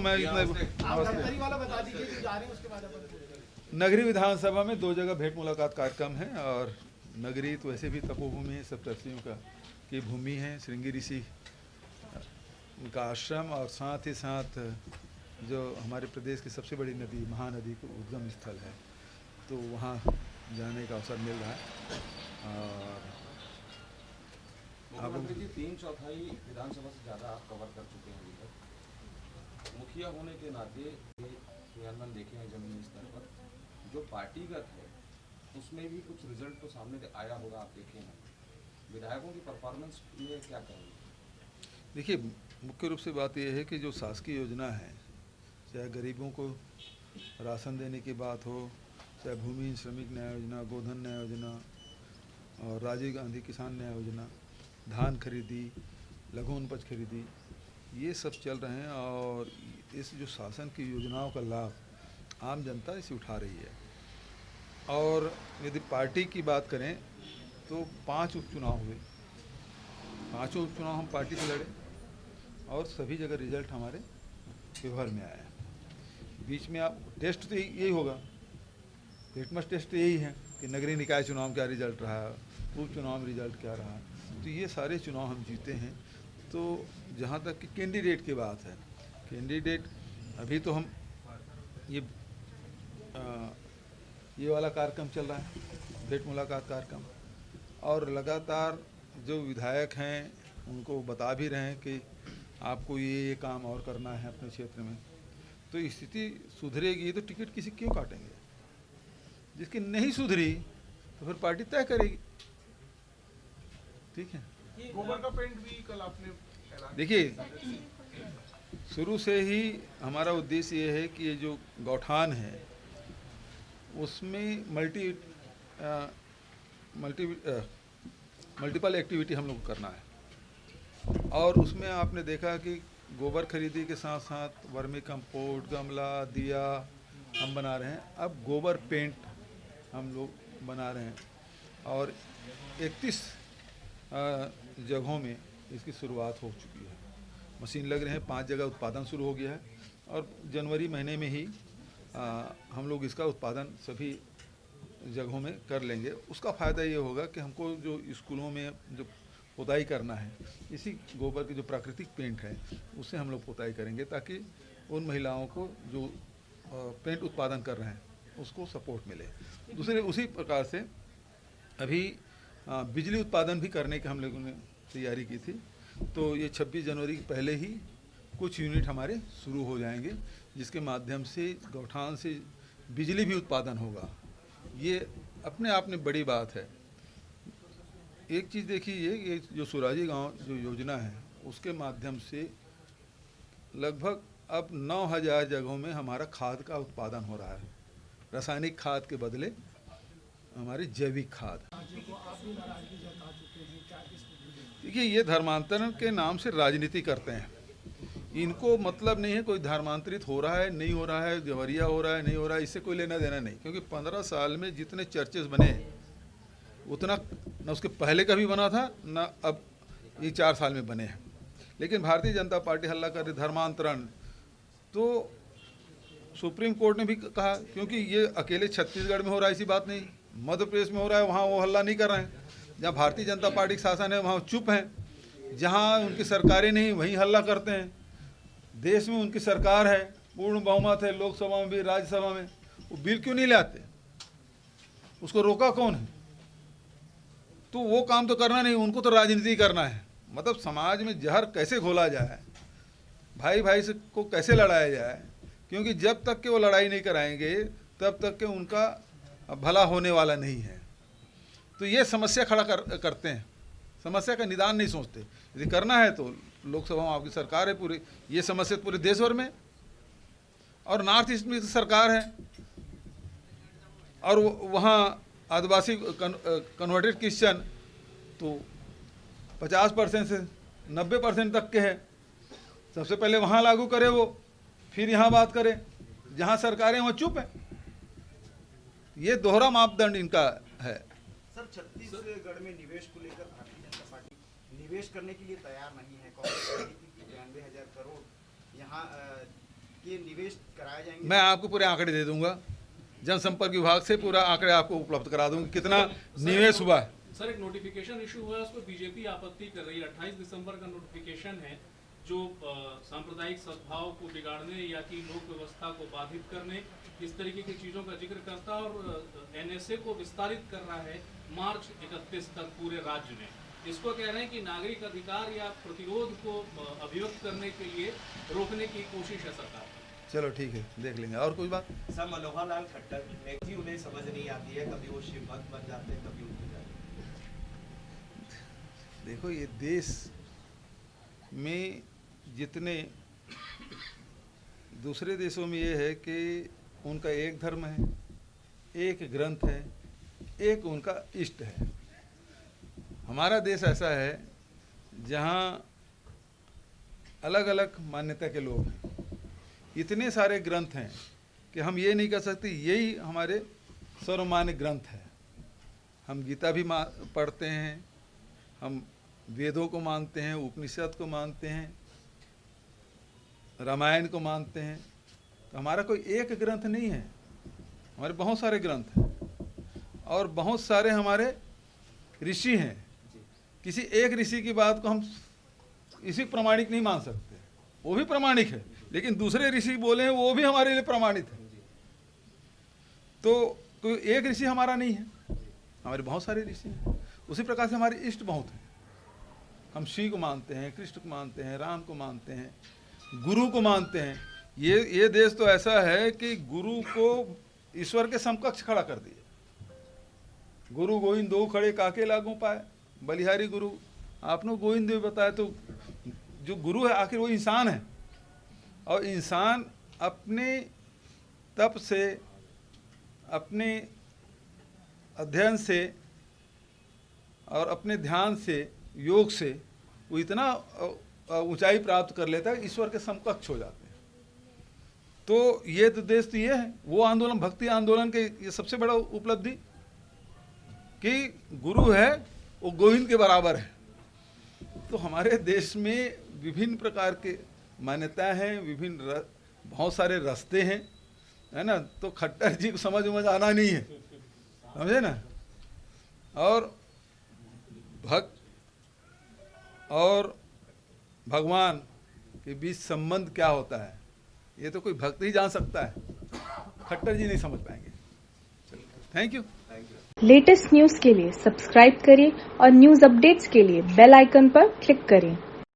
मैं इतना नगरी विधानसभा में 2 जगह भेंट मुलाकात कार्यक्रम है और नगरी तो वैसे भी तपोभूमि है, सप्तर्षियों का की भूमि है, श्रृंगी ऋषि उनका आश्रम और साथ ही साथ जो हमारे प्रदेश की सबसे बड़ी नदी महानदी को उद्गम स्थल है, तो वहाँ जाने का अवसर मिल रहा है। और मुख्यमंत्री जी 3/4 विधानसभा से ज़्यादा आप कवर कर चुके हैं अभी तक। मुखिया होने के नाते क्रियान्वयन देखे हैं जमीनी स्तर पर, जो पार्टीगत है उसमें भी कुछ रिजल्ट तो सामने आया होगा, आप देखे हैं। विधायकों की परफॉर्मेंस में क्या कहेंगे? देखिए, मुख्य रूप से बात यह है कि जो शासकीय योजना है, चाहे गरीबों को राशन देने की बात हो, चाहे भूमिहीन श्रमिक न्याय योजना, गोधन न्याय योजना और राजीव गांधी किसान न्याय योजना, धान खरीदी, लघु उपज खरीदी, ये सब चल रहे हैं और इस जो शासन की योजनाओं का लाभ आम जनता इसे उठा रही है। और यदि पार्टी की बात करें तो 5 उपचुनाव हुए, 5 उपचुनाव हम पार्टी से लड़े और सभी जगह रिजल्ट हमारे फेवर में आया है। बीच में आप टेस्ट तो यही होगा, लिटमस टेस्ट तो यही है कि नगरीय निकाय चुनाव में क्या रिजल्ट रहा, उपचुनाव में रिजल्ट क्या रहा। तो ये सारे चुनाव हम जीते हैं। तो जहाँ तक कि कैंडिडेट की बात है, कैंडिडेट अभी तो हम ये वाला कार्यक्रम चल रहा है, भेंट मुलाकात कार्यक्रम, और लगातार जो विधायक हैं उनको बता भी रहे हैं कि आपको ये काम और करना है अपने क्षेत्र में। तो स्थिति सुधरेगी तो टिकट किसी क्यों काटेंगे, जिसकी नहीं सुधरी तो फिर पार्टी तय करेगी। ठीक है। गोबर का पेंट भी कल आपने, देखिए, शुरू से ही हमारा उद्देश्य ये है कि ये जो गौठान है उसमें मल्टीपल एक्टिविटी हम लोग को करना है। और उसमें आपने देखा कि गोबर खरीदी के साथ साथ वर्मी कंपोस्ट, गमला, दिया हम बना रहे हैं। अब गोबर पेंट हम लोग बना रहे हैं और 31 जगहों में इसकी शुरुआत हो चुकी है। मशीन लग रहे हैं, 5 जगह उत्पादन शुरू हो गया है और जनवरी महीने में ही हम लोग इसका उत्पादन सभी जगहों में कर लेंगे। उसका फ़ायदा ये होगा कि हमको जो स्कूलों में जो पोताई करना है, इसी गोबर की जो प्राकृतिक पेंट है उससे हम लोग पोताई करेंगे, ताकि उन महिलाओं को जो पेंट उत्पादन कर रहे हैं उसको सपोर्ट मिले। दूसरे उसी प्रकार से अभी बिजली उत्पादन भी करने की हम लोगों ने तैयारी की थी। तो ये 26 जनवरी के पहले ही कुछ यूनिट हमारे शुरू हो जाएंगे, जिसके माध्यम से गौठान से बिजली भी उत्पादन होगा। ये अपने आप में बड़ी बात है। एक चीज़ देखिए, ये जो सुराजी गांव जो योजना है उसके माध्यम से लगभग अब 9000 जगहों में हमारा खाद का उत्पादन हो रहा है, रासायनिक खाद के बदले हमारी जैविक खाद। देखिए, ये धर्मांतरण के नाम से राजनीति करते हैं। इनको मतलब नहीं है कोई धर्मांतरित हो रहा है नहीं हो रहा है, जवरिया हो रहा है नहीं हो रहा है, इससे कोई लेना देना नहीं। क्योंकि 15 साल में जितने चर्चेस बने उतना न उसके पहले कभी बना था, न अब ये 4 साल में बने हैं। लेकिन भारतीय जनता पार्टी हल्ला कर रही धर्मांतरण, तो सुप्रीम कोर्ट ने भी कहा, क्योंकि ये अकेले छत्तीसगढ़ में हो रहा है ऐसी बात नहीं, मध्य प्रदेश में हो रहा है, वहाँ वो हल्ला नहीं कर रहे हैं। जहाँ भारतीय जनता पार्टी का शासन है वहाँ चुप हैं, जहाँ उनकी सरकारें नहीं वहीं हल्ला करते हैं। देश में उनकी सरकार है, पूर्ण बहुमत है, लोकसभा में भी राज्यसभा में, वो बिल क्यों नहीं लाते? उसको रोका कौन है? तो वो काम तो करना नहीं, उनको तो राजनीति करना है। मतलब समाज में जहर कैसे घोला जाए, भाई भाई से को कैसे लड़ाया जाए, क्योंकि जब तक के वो लड़ाई नहीं कराएंगे तब तक के उनका भला होने वाला नहीं है। तो ये समस्या खड़ा करते हैं, समस्या का निदान नहीं सोचते। यदि करना है तो लोकसभा में आपकी सरकार है पूरी, ये समस्या पूरे देश भर में, और नॉर्थ ईस्ट में सरकार है, और वहाँ आदिवासी कन्वर्टेड क्रिश्चियन तो 50% से 90% तक के हैं। सबसे पहले वहाँ लागू करे वो, फिर यहाँ बात करें। जहाँ सरकारें वहाँ चुप है। ये दोहरा मापदंड इनका है। सर, छत्तीसगढ़ में निवेश को लेकर भारतीय जनता पार्टी निवेश करने के लिए तैयार नहीं है। कांग्रेस 92,000 करोड़ यहाँ ये निवेश कराए जाएंगे? मैं आपको पूरे आंकड़े दे दूंगा, जनसंपर्क विभाग से पूरा आंकड़े आपको उपलब्ध करा दूंगा कितना निवेश हुआ है। सर, एक नोटिफिकेशन इशू हुआ है, उस पर बीजेपी आपत्ति कर रही है। 28 दिसंबर का नोटिफिकेशन है जो सांप्रदायिक सद्भाव को बिगाड़ने या कि लोक व्यवस्था को बाधित करने इस तरीके की चीज़ों का जिक्र करता है और एनएसए को विस्तारित कर रहा है मार्च 31 तक पूरे राज्य में। इसको कह रहे हैं कि नागरिक अधिकार या प्रतिरोध को अभिव्यक्त करने के लिए रोकने की कोशिश है सरकार की। चलो ठीक है, देख लेंगे। और कोई बात? सर, मनोहर लाल खट्टर व्यक्ति उन्हें समझ नहीं आती है, कभी वो शिव भक्त बन जाते हैं, कभी उनकी जाते हैं। देखो, ये देश में जितने दूसरे देशों में ये है कि उनका एक धर्म है, एक ग्रंथ है, एक उनका इष्ट है। हमारा देश ऐसा है जहाँ अलग अलग मान्यता के लोग हैं, इतने सारे ग्रंथ हैं कि हम ये नहीं कह सकते यही हमारे सर्वमान्य ग्रंथ है। हम गीता भी पढ़ते हैं, हम वेदों को मानते हैं, उपनिषद को मानते हैं, रामायण को मानते हैं। तो हमारा कोई एक ग्रंथ नहीं है, हमारे बहुत सारे ग्रंथ हैं और बहुत सारे हमारे ऋषि हैं। किसी एक ऋषि की बात को हम इसी प्रमाणिक नहीं मान सकते, वो भी प्रमाणिक है, लेकिन दूसरे ऋषि बोले हैं वो भी हमारे लिए प्रमाणित है। तो कोई एक ऋषि हमारा नहीं है, हमारे बहुत सारे ऋषि हैं। उसी प्रकार से हमारे इष्ट बहुत हैं। हम शिव को मानते हैं, कृष्ण को मानते हैं, राम को मानते हैं, गुरु को मानते हैं। ये देश तो ऐसा है कि गुरु को ईश्वर के समकक्ष खड़ा कर दिया। गुरु गोविंद दो खड़े काके लागू पाए, बलिहारी गुरु आपने गोविंद भी बताया। तो जो गुरु है आखिर वो इंसान है, और इंसान अपने तप से, अपने अध्ययन से और अपने ध्यान से, योग से वो इतना ऊंचाई प्राप्त कर लेता है, ईश्वर के समकक्ष हो जाते हैं। तो ये तो देश तो ये है, वो आंदोलन, भक्ति आंदोलन के ये सबसे बड़ा उपलब्धि कि गुरु है वो गोविंद के बराबर है। तो हमारे देश में विभिन्न प्रकार के मान्यताएं हैं, विभिन्न बहुत सारे रास्ते हैं, है ना। तो खट्टर जी को समझ आना नहीं है, समझे ना। और भक्त और भगवान के बीच संबंध क्या होता है ये तो कोई भक्त ही जान सकता है, खट्टर जी नहीं समझ पाएंगे। Thank you. लेटेस्ट न्यूज के लिए सब्सक्राइब करें और न्यूज अपडेट्स के लिए बेल आइकन पर क्लिक करें।